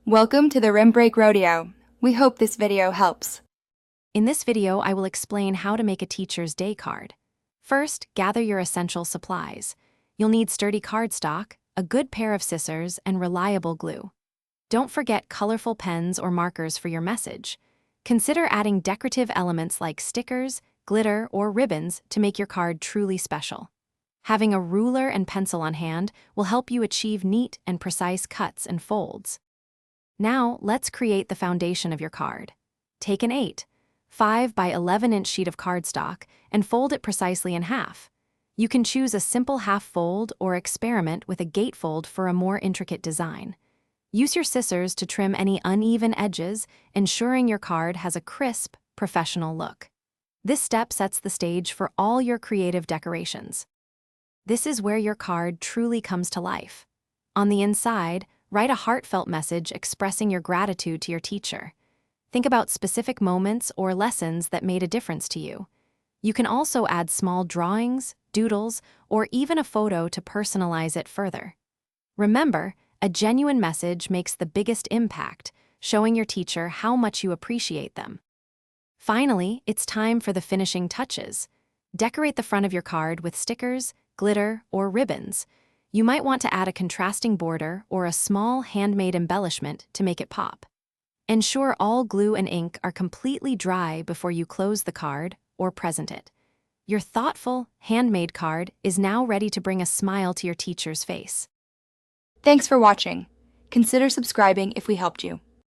Welcome to the Rim Break Rodeo. We hope this video helps. In this video, I will explain how to make a teacher's day card. First, gather your essential supplies. You'll need sturdy cardstock, a good pair of scissors, and reliable glue. Don't forget colorful pens or markers for your message. Consider adding decorative elements like stickers, glitter, or ribbons to make your card truly special. Having a ruler and pencil on hand will help you achieve neat and precise cuts and folds. Now, let's create the foundation of your card. Take an 5 by 11-inch sheet of cardstock and fold it precisely in half. You can choose a simple half fold or experiment with a gatefold for a more intricate design. Use your scissors to trim any uneven edges, ensuring your card has a crisp, professional look. This step sets the stage for all your creative decorations. This is where your card truly comes to life. On the inside, write a heartfelt message expressing your gratitude to your teacher. Think about specific moments or lessons that made a difference to you. You can also add small drawings, doodles, or even a photo to personalize it further. Remember, a genuine message makes the biggest impact, showing your teacher how much you appreciate them. Finally, it's time for the finishing touches. Decorate the front of your card with stickers, glitter, or ribbons. You might want to add a contrasting border or a small handmade embellishment to make it pop. Ensure all glue and ink are completely dry before you close the card or present it. Your thoughtful, handmade card is now ready to bring a smile to your teacher's face. Thanks for watching. Consider subscribing if we helped you.